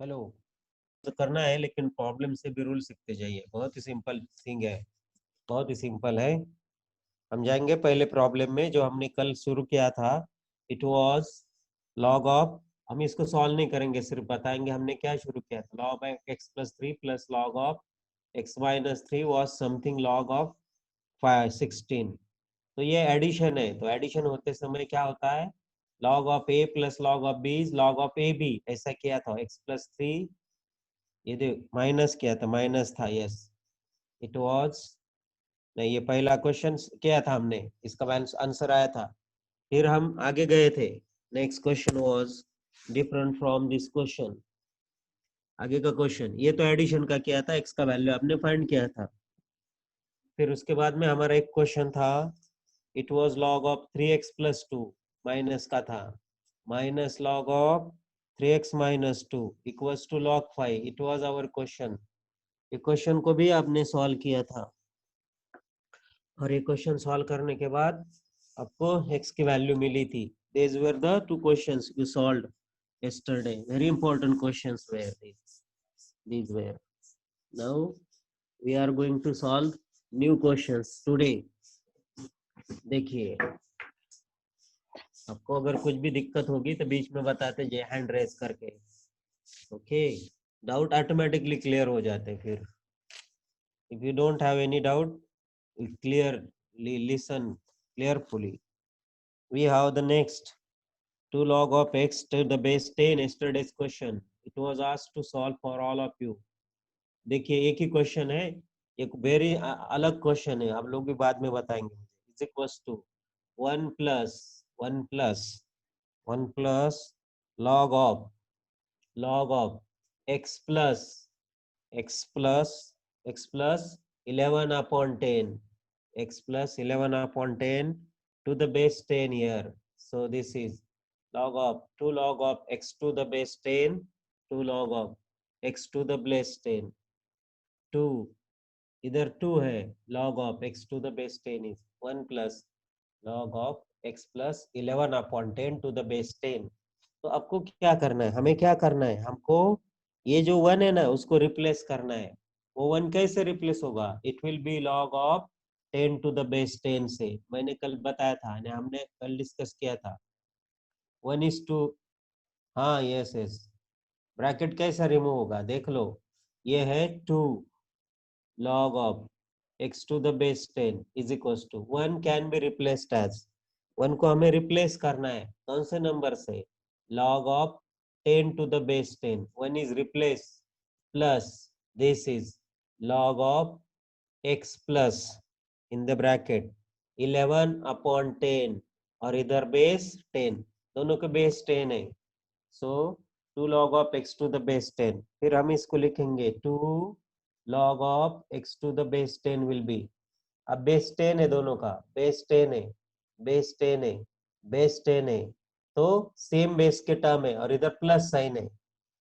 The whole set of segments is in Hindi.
हेलो। तो करना है लेकिन प्रॉब्लम से भी रूल सीखते जाइए। बहुत ही सिंपल थिंग है, बहुत ही सिंपल है। हम जाएंगे पहले प्रॉब्लम में जो हमने कल शुरू किया था। इट वाज लॉग ऑफ, हम इसको सॉल्व नहीं करेंगे, सिर्फ बताएंगे हमने क्या शुरू किया था। Log of x plus three plus log of x minus three was something log of 16। तो ये एडिशन है, तो एडिशन होते समय क्या होता है, log of a plus log of b is log of a b. ऐसा किया था एक्स प्लस थ्री, ये देख माइनस किया था, माइनस था, यस इट वाज। नहीं, ये पहला क्वेश्चन किया था हमने, इसका आंसर आया था। फिर हम आगे गए थे। Next question was different from this question. आगे का क्वेश्चन ये तो एडिशन का किया था, एक्स का वैल्यू आपने फाइंड किया था। फिर उसके बाद में हमारा एक क्वेश्चन था, it was log of 3x plus two, minus का था, minus log of 3x minus two equals to log 5। It was our question. ये क्वेश्चन को भी आपने सॉल्व किया था, और ये क्वेश्चन सॉल्व करने के बाद आपको x की वैल्यू मिली थी। These were the two questions you solved yesterday. Very important questions were these. These were. Now we are going to solve new questions today. देखिए, आपको अगर कुछ भी दिक्कत होगी तो बीच में बताते जाइए हैंड रेस करके। ओके, डाउट ऑटोमेटिकली क्लियर हो जाते फिर। If you don't have any doubt, clearly listen carefully. We have the next 2 log of x to the base 10, yesterday's question. It was asked to solve for all of you. देखिए एक ही क्वेश्चन है, एक वेरी अलग क्वेश्चन है, आप लोग भी बाद में बताएंगे मुझे। Is equals to 1 plus 1 plus 1 plus log of x plus x plus x plus 11 upon 10, x plus 11 upon 10 to the base 10 here. So this is log of 2 log of x to the base 10, 2 log of x to the base 10, 2, इधर 2 है, log of x to the base 10 is 1 plus log of x plus 11 upon 10 to the base 10. तो आपको क्या करना है, हमें क्या करना है, हमको ये जो 1 है ना उसको रिप्लेस करना है। वो 1 कैसे रिप्लेस होगा, it will be log of 10 to the base 10 से। मैंने कल बताया था, हमने कल डिस्कस किया था। 1 is to, हाँ यस यस, ब्रैकेट कैसा रिमूव होगा देख लो। ये है 2 log of x to the base 10 is equals to 1 can be replaced as, 1 को हमें रिप्लेस करना है कौन से नंबर से, log of 10 to the base 10, 1 is replaced plus this is log of x plus in the bracket 11 upon 10, और इधर बेस 10, दोनों के बेस 10 है। सो 2 log of x to the base 10, फिर हम इसको लिखेंगे 2 log of x to the base 10 will be, अब बेस 10 है दोनों का, बेस 10 है, बेस 10 है, बेस 10 है, तो सेम बेस के टर्म है, और इधर प्लस साइन है,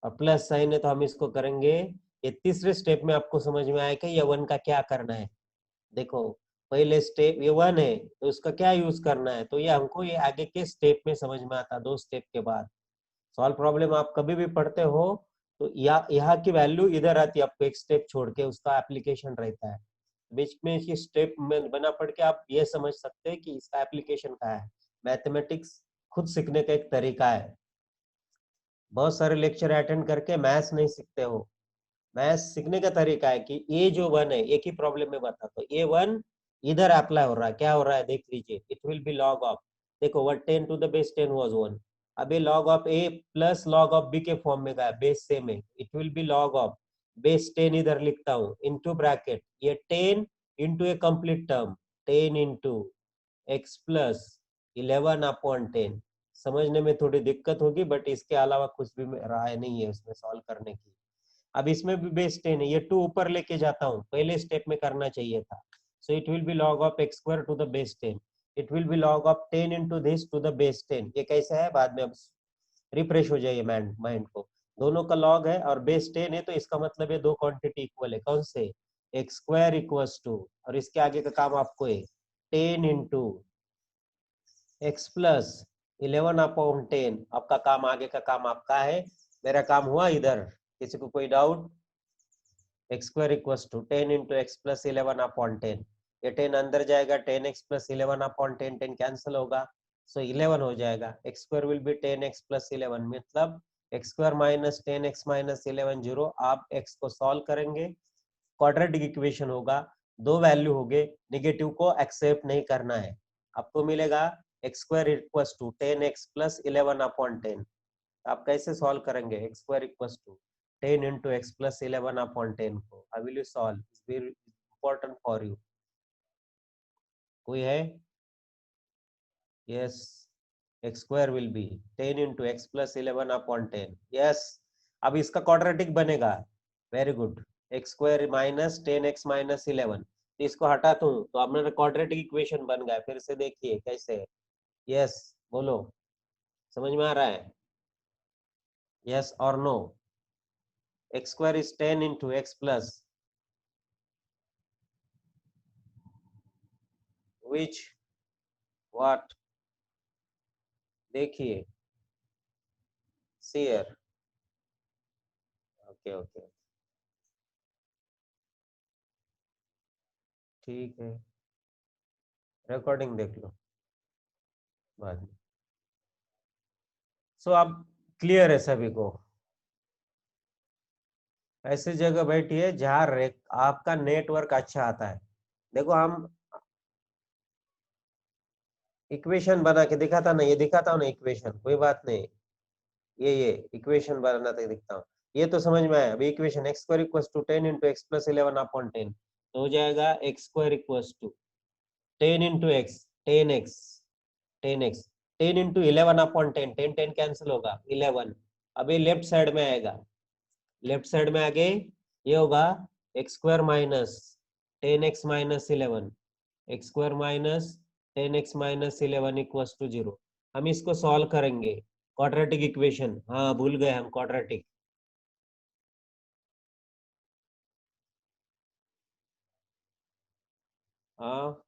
और प्लस साइन है तो हम इसको करेंगे। ये तीसरे स्टेप में आपको समझ में आएगा ये 1 का क्या करना है। देखो पहले स्टेप ये 1 है तो उसका क्या यूज करना है, तो ये हमको ये आगे के स्टेप में समझ में आता, 2 स्टेप के बाद। सॉल्व प्रॉब्लम आप कभी भी पढ़ते हो तो यहाँ की वैल्यू इधर आती है, आपको एक स्टेप छोड़ के उसका एप्लीकेशन रहता है। बीच में इसकी स्टेप में बना पढ़ के आप ये समझ सकते हैं कि इसका एप्लीकेशन क्या है। मैथमेटिक्स खुद सीखने का एक तरीका है। बहुत सारे लेक्चर अटेंड करके मैथ्स नहीं सीखते हो। मैथ्स सीखने का तरीका है कि ये जो 1 है, एक ही प्रॉब्लम में बताता हूँ, ये 1 इधर अप्लाई हो रहा है, क्या हो रहा है देख लीजिए, it will be log of, देखो 1 10 टू द बेस 10 वाज 1, अभी log of a plus log of b के फॉर्म में गया, बेस सेम है, it will be log of base 10 इधर लिखता हूँ इनटू ब्रैकेट, ये 10 into a complete term 10 into x plus 11 upon 10। समझने में थोड़ी दिक्कत होगी बट इसके अलावा कुछ भी राय नहीं है उसमें सॉल्व करने की। अब इसमें भी बेस 10 है, ये 2 ऊपर लेके जाता हूँ, पहले स्टेप में करना चाहिए था। So it will be log of x square to the base 10, it will be log of 10 into this to the base 10। ये कैसा है बाद में अब रिफ्रेश हो जाइए माइंड को, दोनों का लॉग है और बेस 10 है तो इसका मतलब है दो क्वांटिटी इक्वल है, कौन से, एक्स स्क्वायर इक्वल्स टू, और इसके आगे का काम आपको है 10 इंटू एक्स प्लस 11 अपॉन 10। आपका काम आगे का काम आपका है, मेरा काम हुआ इधर किसी को कोई doubt? X square equal to 10 into x plus 11 upon 10, ये 10 अंदर जाएगा, 10x प्लस 11 अपॉन 10, 10 कैंसिल होगा, सो 11 हो जाएगा। X square will B 10x plus 11, मतलब x square minus 10x minus 11 zero. आप x को सॉल्व करेंगे, क्वाड्रेटिक इक्वेशन होगा, दो वैल्यू हो गए, निगेटिव को एक्सेप्ट नहीं करना है। आपको मिलेगा x square equal to 10x plus 11 upon 10। आप कैसे सॉल्व करेंगे? X square equal to 10 into x plus 11 upon 10 को how will you solve? It's very important for you. कोई है? Yes, x square will be 10 into x plus 11 upon 10। Yes, अब इसका क्वाड्रेटिक बनेगा। Very good. X square minus 10x minus 11, तो इसको हटाता हूँ तो अपना क्वाड्रेटिक इक्वेशन बन गया। फिर से देखिए कैसे। यस, बोलो, समझ में आ रहा है? यस और no? X square is 10 into x plus which what? देखिए, शेयर। ओके ओके, ठीक है, रिकॉर्डिंग देख लो बाद में। सो अब क्लियर है सभी को? ऐसी जगह बैठिए जहाँ आपका नेटवर्क अच्छा आता है। देखो, हम इक्वेशन बना के दिखाता ना, ये दिखाता हूँ ना इक्वेशन, कोई बात नहीं। ये इक्वेशन बनाना तो दिखता हूँ, ये तो समझ में आया। अभी equation x square equal to 10 into x plus 11 upon 10, तो हो जाएगा x square equal to 10 into x, 10x, 10x, 10 into 11 upon 10, 10 10 cancel होगा, 11। अभी लेफ्ट साइड में आएगा, लेफ्ट साइड में आगे ये होगा x square minus 10x minus 11, x square minus 10x minus 11 equal to 0। हम इसको सॉल्व करेंगे, क्वाड्रेटिक इक्वेशन। हाँ, भूल गए हम क्वाड्रेटिक। हाँ,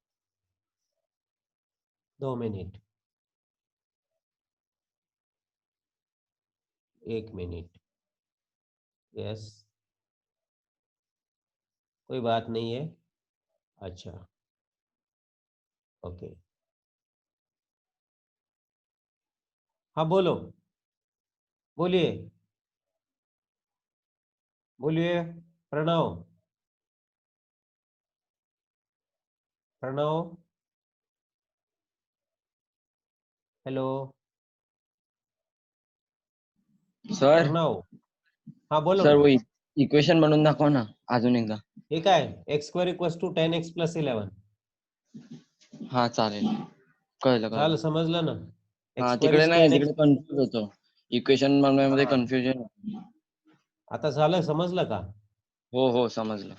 2 मिनट, 1 मिनट। यस, कोई बात नहीं है। अच्छा, ओके, हाँ बोलो, बोलिए, बोलिए। प्रणव, प्रणव, हेलो, सर प्रणव, हाँ बोलो। सर वो इक्वेशन बनवून दाखवा ना अजून एकदा. ठीक आहे, x square equal to 10x plus 11। हा चालेल, कळलं झालं, कळलं. समजलं ना? एक्स हा स्क्वेअर तिकडे इज नाही, 10x। तिकडे कन्फ्युज होतो. इक्वेशन बनवण्यामध्ये हा, कन्फ्युजन. आता झालं, समजलं का? हो हो समजलं.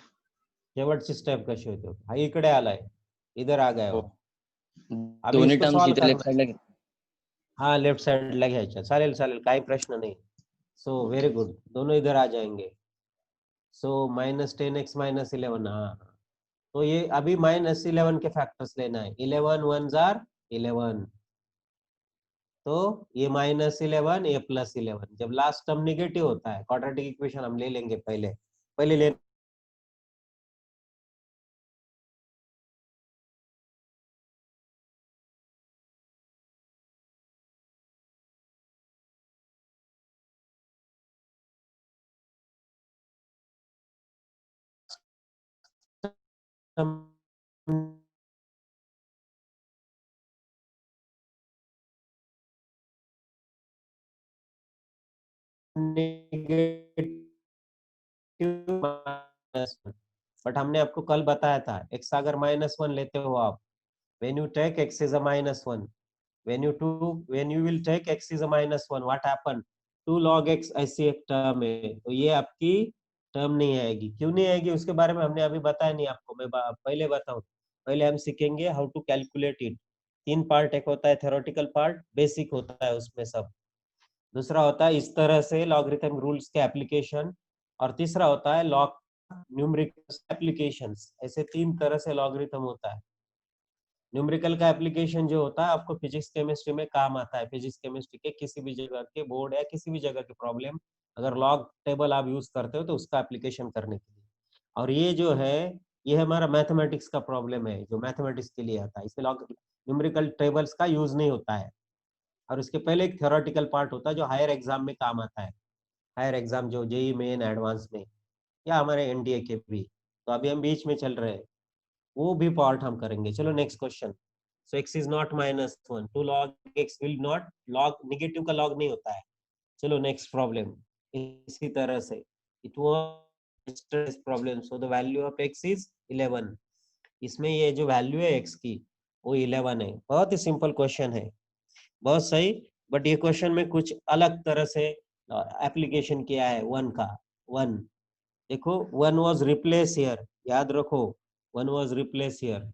शेवटची स्टेप कशी होती? हा इकडे आलाय, इधर आ गया हो, हो. अभी दोन्ही इसको टर्म्स सॉल्व इथे लेफ्ट करना है। साइडला घेत. हाँ, लेफ्ट साइडला घ्यायच्या, चालेल चालेल, काही प्रश्न नहीं। सो वेरी गुड, दोनों इधर आ जाएंगे। सो माइनस 10x माइनस 11, हाँ, तो ये अभी माइनस 11 के फैक्टर्स लेना है। 11 वन जार 11, तो ये माइनस 11, ये प्लस 11। जब लास्ट टर्म निगेटिव होता है, क्वाड्रेटिक इक्वेशन हम ले लेंगे पहले, पहले ले बट हमने आपको कल बताया था, एक्स अगर -1 लेते हो आप, when you take x is a -1, when you will take x is a -1, what happen? 2 log x ऐसी एक टर्म है, तो ये आपकी टर्म नहीं आएगी। क्यों नहीं आएगी उसके बारे में हमने अभी बताया नहीं आपको, मैं पहले बताऊं। पहले हम सीखेंगे how to calculate it. 3 part, एक होता है थ्योरेटिकल पार्ट, बेसिक होता है उसमें सब। दूसरा होता है इस तरह से लॉगरिथम रूल्स के एप्लीकेशन, और तीसरा होता है लॉग न्यूमेरिकल एप्लीकेशंस। ऐसे 3 तरह से लॉगरिथम होता है। न्यूमेरिकल का एप्लीकेशन जो होता है आपको फिजिक्स केमिस्ट्री में काम आता है, फिजिक्स केमिस्ट्री के किसी भी जगह के बोर्ड या किसी भी जगह की प्रॉब्लम अगर लॉग टेबल आप यूज करते हो तो उसका एप्लीकेशन करने के लिए। और ये जो है ये हमारा मैथमेटिक्स का प्रॉब्लम है, जो मैथमेटिक्स के लिए आता है, इसमें लॉग न्यूमेरिकल टेबल्स का यूज नहीं होता है। और उसके पहले एक थ्योरेटिकल पार्ट होता है जो हायर एग्जाम में काम आता है, हायर एग्जाम जो जेई मेन एडवांस में या हमारे एनडीए के भी। तो अभी हम बीच में चल रहे हैं, वो भी पार्ट हम करेंगे। चलो next question. So x is not -1 to log x will not, log negative का लॉग नहीं होता है। चलो नेक्स्ट प्रॉब्लम इसी तरह से, it was problem, so the value of x is 11। इसमें ये जो वैल्यू है x की वो 11 है। बहुत ही सिंपल क्वेश्चन है, बहुत सही। बट ये क्वेश्चन में कुछ अलग तरह से एप्लीकेशन किया है वन का। वन देखो, वन वाज रिप्लेस हियर, याद रखो, one was replace here,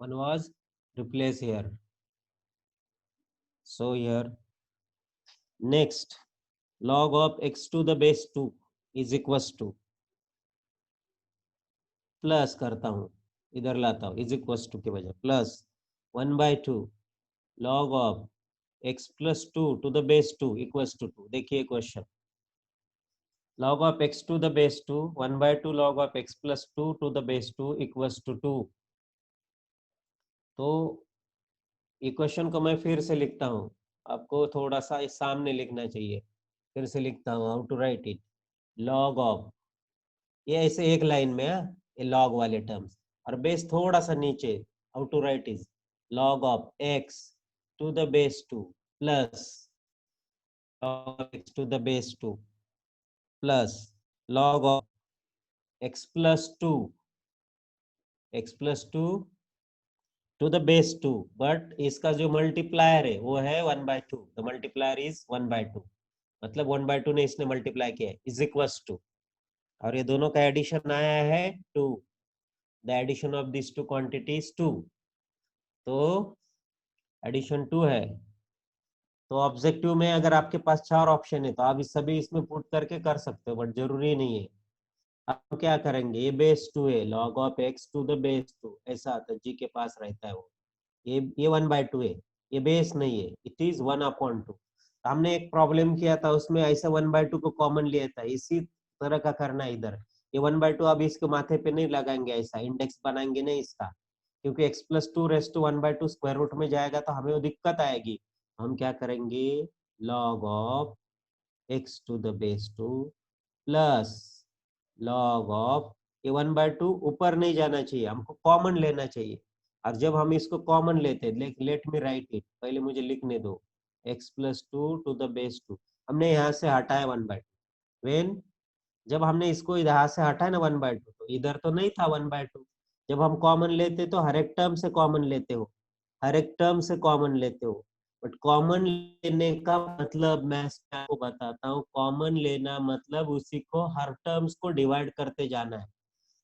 one was replace here, so here next log of x to the base 2 is equals to, plus करता हूं, इधर लाता हूं, इज इक्वल्स टू की वजह plus 1/2 log of x plus 2 to the base 2 equals to 2। देखिए question, log of x to the base 2, 1/2 log of x plus 2 to the base 2 equals to 2। तो इक्वेशन को मैं फिर से लिखता हूं, आपको थोड़ा सा इस सामने लिखना चाहिए। फिर से लिखता हूं, how to write it, log of, ये ऐसे एक लाइन में है ये लॉग वाले टर्म्स, और बेस थोड़ा सा नीचे, how to write is log of x to the base 2 plus log of x to the base 2 plus log of x plus 2, x plus 2 to the base 2, but इसका जो मल्टीप्लायर है वो है 1/2, द मल्टीप्लायर इज 1/2, मतलब 1/2 ने इसने मल्टीप्लाई किया है, इज इक्वल्स टू, और ये दोनों का एडिशन आया है 2, the addition of this two quantities 2, तो एडिशन 2 है। तो ऑब्जेक्टिव में अगर आपके पास 4 ऑप्शन है तो आप इस सभी इसमें पुट करके कर सकते हो, बट जरूरी नहीं है। अब क्या करेंगे, ये बेस 2 है, log of x to the base 2 ऐसा आता है, जी के पास रहता है वो, ये 1/2 है, ये बेस नहीं है, इट इज 1/2। हमने एक प्रॉब्लम किया था उसमें ऐसा 1/2 को कॉमन लिया था, इसी तरह का करना है इधर। ये 1/2 अभी इसके माथे पे नहीं लगाएंगे, ऐसा इंडेक्स बनाएंगे नहीं इसका, क्योंकि x plus 2 raise to 1/2 square root में जाएगा तो हमें वो दिक्कत आएगी। हम क्या करेंगे, log of x to the base 2 plus log of, ये 1/2 ऊपर नहीं जाना चाहिए, हमको कॉमन लेना चाहिए। और जब हम इसको कॉमन लेते हैं, लेट मी राइट इट, पहले मुझे लिखने दो, x plus 2 to the base 2, हमने यहाँ से हटाया 1/2, वेन जब हमने इसको यहाँ से हटाया ना 1/2, तो इधर तो नहीं था 1/2। जब हम कॉमन लेते तो हर एक टर्म से कॉमन लेते हो, हर एक टर्म से कॉमन लेते हो, बट कॉमन लेने का मतलब मैं आपको बताता हूँ, कॉमन लेना मतलब उसी को हर टर्म्स को डिवाइड करते जाना है।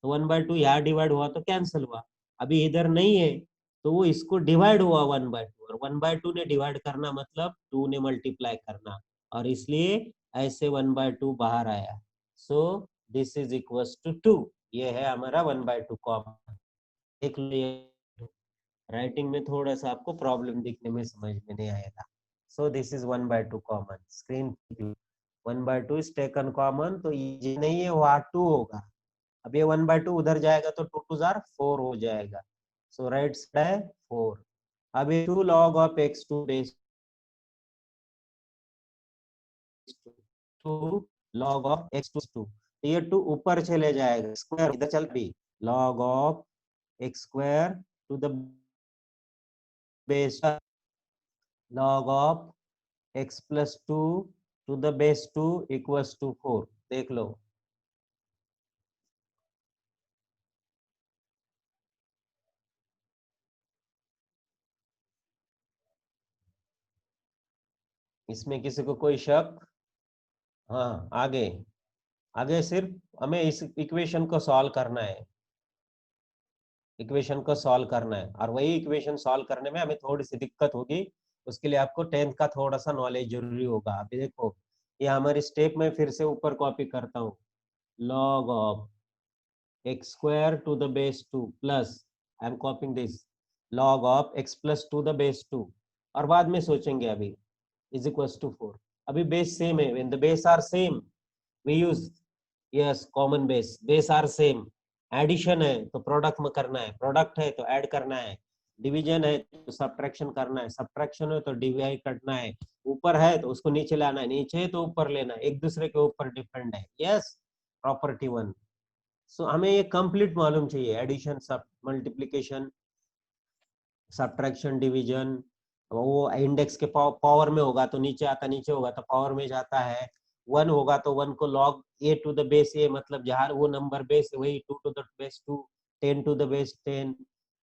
तो 1/2 यहाँ डिवाइड हुआ तो कैंसिल हुआ, अभी इधर नहीं है तो वो इसको डिवाइड हुआ 1/2, और 1/2 ने डिवाइड करना मतलब 2 ने मल्टीप्लाई करना, और इसलिए ऐसे 1/2 बाहर आया। So this is equals to 2, ये है हमारा 1/2 कॉमन। देख लो, ये राइटिंग में थोड़ा सा आपको प्रॉब्लम दिखने में समझ में नहीं आएगा। सो this is 1/2 common, screen 1/2 is taken common, तो ये नहीं है वहाँ 2 होगा। अब ये 1/2 उधर जाएगा तो 2 2 जार 4 हो जाएगा, सो राइट साइड है 4। अब ये 2 log of x to base 2 log of x to 2, तो ये 2 ऊपर चले जाएगा, स्क्वायर इधर चल भी, log of x square to the base log of x plus 2 to the base 2 equals to 4। देख लो, इसमें किसी को कोई शक? हाँ, आगे आगे सिर्फ हमें इस इक्वेशन को सॉल्व करना है, इक्वेशन को सॉल्व करना है, और वही इक्वेशन सॉल्व करने में हमें थोड़ी सी दिक्कत होगी, उसके लिए आपको 10th का थोड़ा सा नॉलेज जरूरी होगा। अभी देखो, ये हमारी स्टेप में फिर से ऊपर कॉपी करता हूँ, log of x square to the base 2 plus, I am copying this, log of x plus to the base 2, और बाद में सोचेंगे अभी, इज इक्वल्स टू 4। अभी बेस सेम है, when the base are same we use yes common base are same. Addition है तो प्रोडक्ट में करना है, प्रोडक्ट है तो ऐड करना है, डिवीजन है तो सब्ट्रैक्शन करना है, सब्ट्रैक्शन है तो डिवाइड करना है, ऊपर है तो उसको नीचे लाना है, नीचे है तो ऊपर लेना है, एक दूसरे के ऊपर डिपेंड है. Yes, property 1. सो हमें ये कंप्लीट मालूम चाहिए, एडिशन, सब मल्टीप्लिकेशन, सब्ट्रैक्शन, डिवीजन. वो इंडेक्स के पावर में होगा तो नीचे आता, नीचे होगा तो पावर में जाता है. 1 होगा तो 1 को log a to the base a, मतलब जहां वो नंबर बेस वही 2 to the base 2, 10 to the base 10.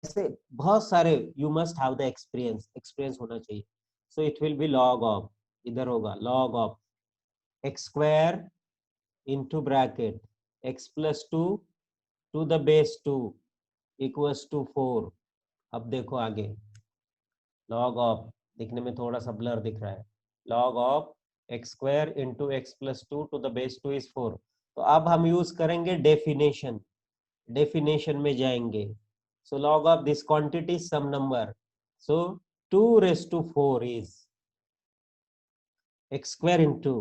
ऐसे बहुत सारे, you must have the experience होना चाहिए. So it will be log of, इधर होगा log of x square into bracket x plus 2 to the base 2 equals to 4. अब देखो आगे, log ऑफ, दिखने में थोड़ा सा ब्लर दिख रहा है, log of x square into x plus 2 to the base 2 is 4. तो अब हम यूज करेंगे डेफिनेशन, डेफिनेशन में जाएंगे. So log of this quantity some number, so 2 raised to 4 is x square into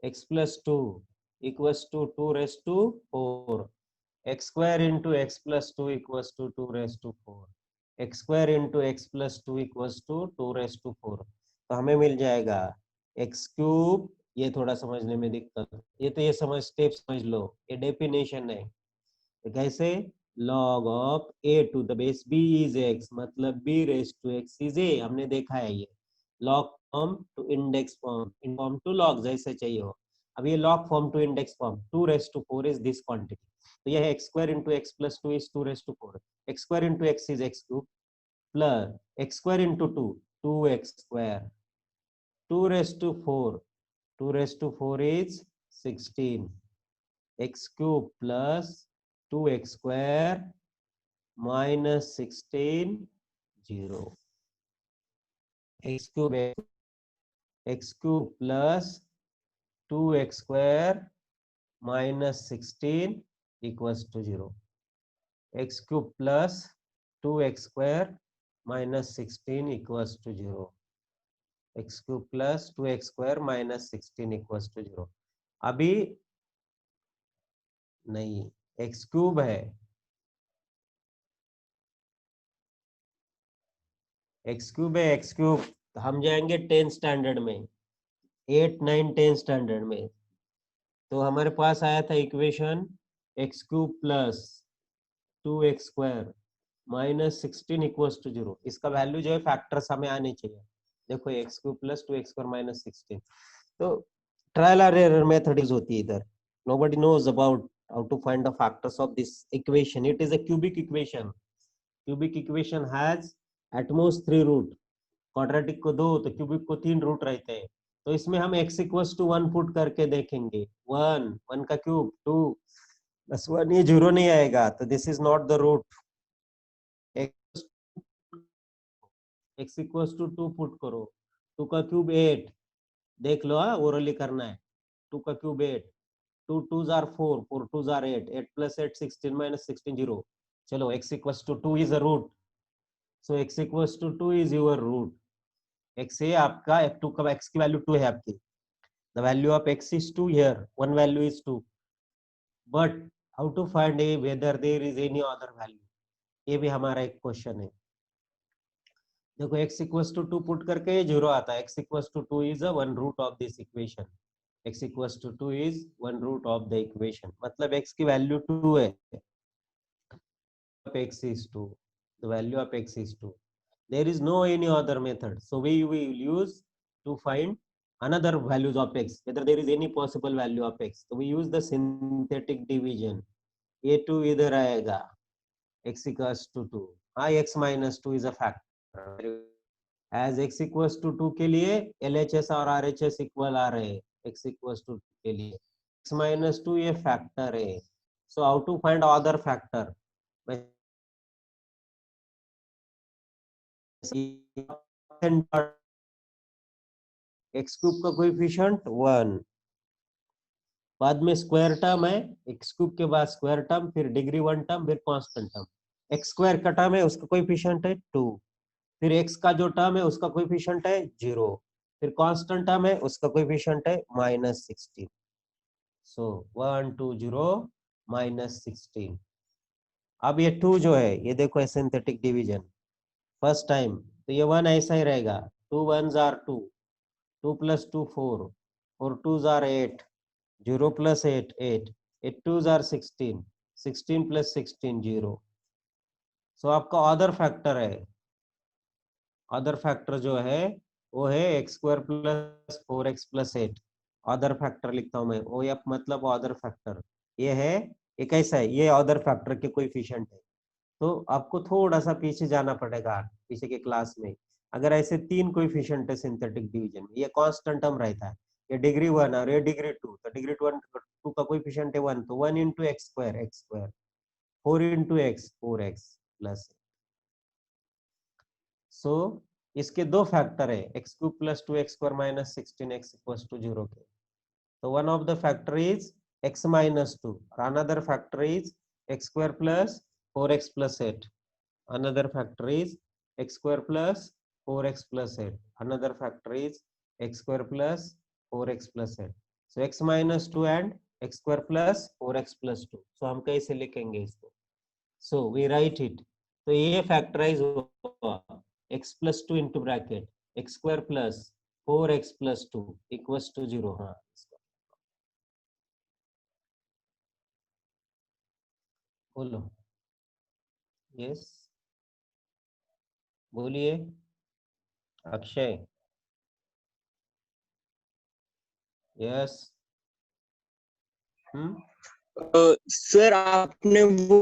x plus 2 equals to 2 raised to 4. X square into x plus 2 equals to 2 raised to 4. X square into x plus 2 equals to 2 raised to 4. तो हमें मिल जाएगा x क्यूब. ये थोड़ा समझने में दिक्कत, ये तो ये समझ, स्टेप समझ लो, ये डेफिनेशन है. कैसे? log of a to the base b is x, मतलब b raised to x is a. हमने देखा है ये log form to index form, in form to log, जैसे चाहिए हो. अब ये log form to index form, 2 raised to 4 is this quantity. तो यह है x square into x plus 2 is 2 raised to 4. x square into x is x cube plus x square into 2, 2x square, 2 raised to 4, 2 raised to 4 is 16. x cube plus 2x square minus 16, 0. x cube plus 2x square minus 16 equals to 0. x cube plus 2x square minus 16 equals to 0. x cube plus 2x square minus 16 equals to 0. अभी नहीं, x क्यूब है, x क्यूब है, x क्यूब. हम जाएंगे 10 स्टैंडर्ड में, 8, 9, 10 स्टैंडर्ड में. तो हमारे पास आया था equation x cube plus 2x square minus 16 equals to 0. इसका वैल्यू जो है फैक्टर्स हमें आने चाहिए. देखो x cube plus 2x square minus 16. तो ट्रायल और एरर मेथड यूज होती है इधर. Nobody knows about how to find the factors of this equation. It is a cubic equation. Cubic equation has at most 3 root. Quadratic को 2 तो क्यूबिक को 3 रूट रहते हैं. तो इसमें हम x इक्वल्स टू 1 पुट करके देखेंगे. 1 का क्यूब 2 प्लस 1, ये 0 नहीं आएगा, तो this is not the root. x equals to 2 put करो, 2 का क्यूब 8. देख लो, ओरली करना है. 2 का cube 8, 2 2s are 4, 4 2s are 8, 8 plus 8 16 minus 16 0. चलो, x equals to 2 is a root, so x equals to 2 is your root. x है आपका, f2 का x की वैल्यू 2 है आपकी. the value of x is 2 here, one value is 2, but how to find a whether there is any other value, ये भी हमारा एक क्वेश्चन है. देखो x equals to 2 पुट करके ये 0 आता है. x equals to 2 is a one root of this equation. x equals to 2 is one root of the equation. मतलब x की वैल्यू 2 है. x is 2. The value of x is 2. There is no any other method. So we will use to find another values of x, whether there is any possible value of x. So we use the synthetic division. a2 इधर आएगा, x equals to 2. हाँ, x minus 2 is a factor. As x equals to 2 के लिए LHS और RHS इक्वल आ रहे हैं. x equals to 2 के लिए x minus 2 ये फैक्टर है. So how to find other factor? x cube का कोएफिशिएंट 1, बाद में स्क्वायर टर्म है, x क्यूब के बाद स्क्वायर टर्म, फिर डिग्री 1 टर्म, फिर कांस्टेंट टर्म. x स्क्वायर का टर्म है, उसका कोएफिशिएंट है 2, फिर x का जो टर्म है उसका कोएफिशिएंट है 0. फिर कांस्टेंट टर्म है उसका कोएफिशिएंट है -16, सो 1 2 0 -16। अब ये 2 जो है ये देखो एसिंथेटिक डिवीजन फर्स्ट टाइम, तो ये 1 ऐसा ही रहेगा, 2 1s are 2, 2 + 2 4, 4 2s are 8, 0 + 8 8, 8 2s are 16, 16 + 16 0। सो आपका अदर फैक्टर है, अदर फैक्टर जो है वो है x² + 4x + 8। अदर फैक्टर लिखता हूं मैं, ओ एफ मतलब अदर फैक्टर, ये है, ये कैसा है, ये अदर फैक्टर के कोएफिशिएंट है। तो आपको थोड़ा सा पीछे जाना पड़ेगा पीछे के क्लास में। अगर ऐसे 3 कोएफिशिएंट है सिंथेटिक डिवीजन में, ये कांस्टेंट टर्म रहता है, ये डिग्री 1 और ये डिग्री 2, तो डिग्री 2 का कोएफिशिएंट है 1, तो 1 × x², 4 × x 4x प्लस। सो इसके दो फैक्टर है, x³ + 2x² - 16x = 0 के। तो one of the factor is x - 2, another factor is x² + 4x + 8, another factor is x² + 4x + 8, another factor is x² + 4x + 8। so x - 2 and x² + 4x + 2। so हम कैसे लिखेंगे इसको, so we write it, तो ये फैक्टराइज हुआ x + 2 into bracket x² + 4x + 2 = 0। हाँ बोलो, यस बोलिए अक्षय, यस। सर आपने वो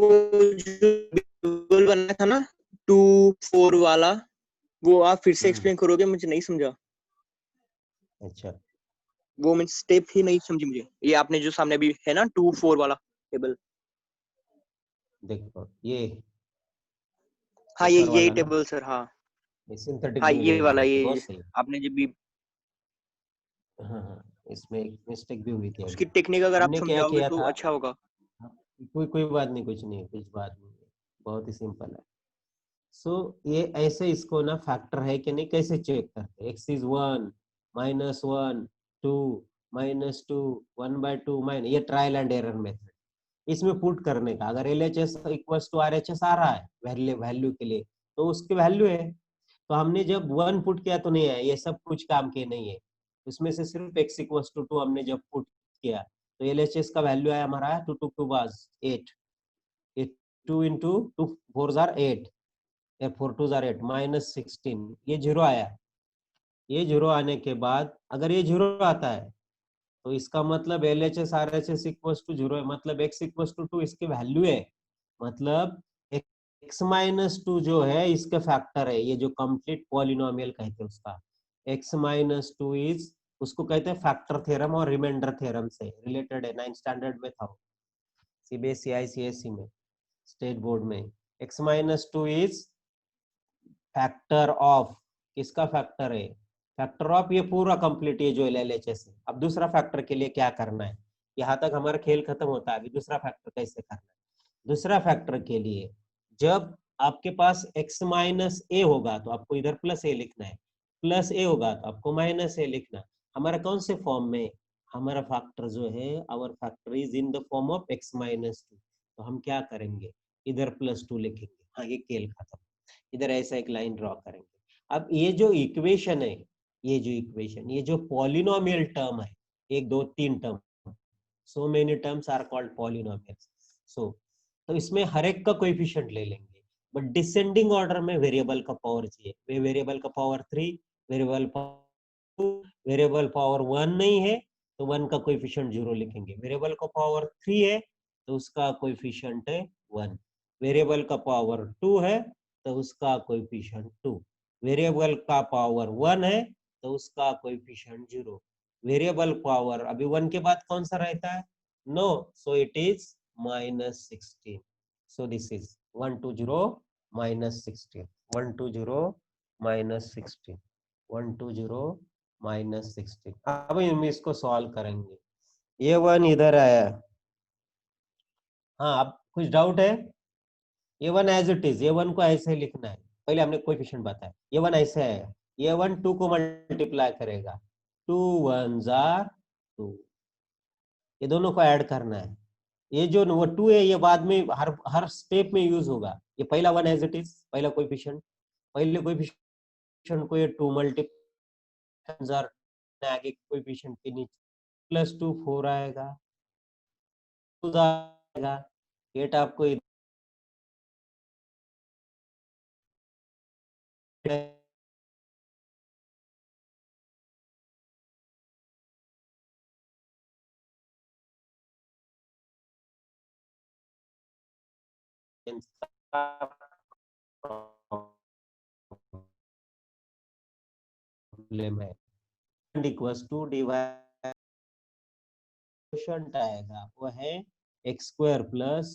जो टेबल बनाया था ना 2 4 वाला, वो आप फिर से एक्सप्लेन करोगे, मुझे नहीं समझा। अच्छा वो मीन स्टेप ही नहीं समझी मुझे, ये आपने जो सामने अभी है ना 2 4 वाला टेबल। देखो ये हाँ ये ऊपर वाला ना, टेबल सर, हाँ ये सिंथेटिक हाँ ये डिवीजन वाला, देखो, ये बहुत सही। आपने जब भी हाँ हाँ, इसमें एक मिस्टेक भी हुई थी उसकी अभी। टेक्निक अगर आप हमने क्या समझाओगे किया तो था, अच्छा होगा। कोई कोई बात नहीं, कुछ नहीं, कुछ बात नहीं है, बहुत ही सिंपल है। सो ये ऐसे इसको ना फैक्टर है कि नहीं कैसे चेक करते, x is 1 -1 2 -2 1/2 माइनस, ये ट्रायल एंड एरर मेथड, इसमें पुट करने का। अगर LHS = RHS आ रहा है वैल्यू वैल्यू के लिए, तो उसकी वैल्यू है। तो हमने जब 1 पुट किया तो नहीं है, ये सब कुछ काम के नहीं है, उसमें से सिर्फ x = 2 हमने जब पुट किया तो LHS का वैल्यू आया हमारा 2 2 2 8, 2 × 2 4s are 8, 4 2s are 8 -16, ये 0 आया। ये 0 आने के बाद अगर ये 0 आता है तो इसका मतलब LHS RHS = 0 है, मतलब x = 2 इसकी वैल्यू है, मतलब x - 2 जो है इसका फैक्टर है, ये जो कंप्लीट पॉलिनोमियल कहते हैं उसका x - 2 इज, उसको कहते हैं फैक्टर थ्योरम और रिमाइंडर थ्योरम से रिलेटेड है, 9th स्टैंडर्ड में था CBSE ICSE में, स्टेट बोर्ड में। x - 2 इज फैक्टर ऑफ, किसका फैक्टर है, फैक्टर ऑफ ये पूरा कंप्लीट, ये जो LHS है। अब दूसरा फैक्टर के लिए क्या करना है, यहाँ तक हमारा खेल खत्म होता है, अभी दूसरा फैक्टर कैसे करना है। दूसरा फैक्टर के लिए जब आपके पास x - a होगा तो आपको इधर +a लिखना है, +a होगा तो आपको -a लिखना है। हमारा कौन से फॉर्म में, हमारा फैक्टर जो है, our factor is in the form of x - 2, तो हम क्या करेंगे, इधर +2 लिखेंगे। हाँ ये खेल खत्म, इधर ऐसा एक लाइन ड्रॉ करेंगे। अब ये जो इक्वेशन है, ये जो इक्वेशन, ये जो पॉलिनोमियल टर्म है, 1 2 3 term, so many terms are called polynomials, so तो इसमें हर एक का कोएफिशिएंट ले लेंगे, बट डिसेंडिंग ऑर्डर में वेरिएबल का पावर चाहिए, वे वेरिएबल का power 3, variable power 2, variable power 1 नहीं है तो 1 का कोएफिशिएंट 0 लिखेंगे, वेरिएबल का पावर 3 है तो उसका कोएफिशिएंट है 1, वेरिएबल का पावर 2 है तो उसका कोएफिशिएंट 2, वेरिएबल का पावर 1 है तो उसका कोएफिशिएंट 0, वेरिएबल पावर अभी 1 के बाद कौन सा रहता है, no, so it is -16, so this is 120 -16, 120 -16, 120 -16। अब हम इसको सॉल्व करेंगे, ये 1 इधर आया। हाँ अब कुछ डाउट है, ये 1 एज इट इज, ये 1 को ऐसे लिखना है, पहले हमने कोएफिशिएंट बताया, ये 1 ऐसे आया, ये 1 2 को मल्टीप्लाई करेगा, 2 1 जार 2, ये दोनों को ऐड करना है। ये जो वो 2 है ये बाद में हर स्टेप में यूज होगा। ये पहला 1 एज इट इज, पहला कोएफिशिएंट, पहले कोएफिशिएंट को ये 2 मल्टीप्लाई जार आगे कोएफिशिएंट के नीचे प्लस 2 4 आएगा, 2 आएगा, 8 आपको प्रॉब्लम है। इक्वल्स टू डिवाइड आएगा वो है x² प्लस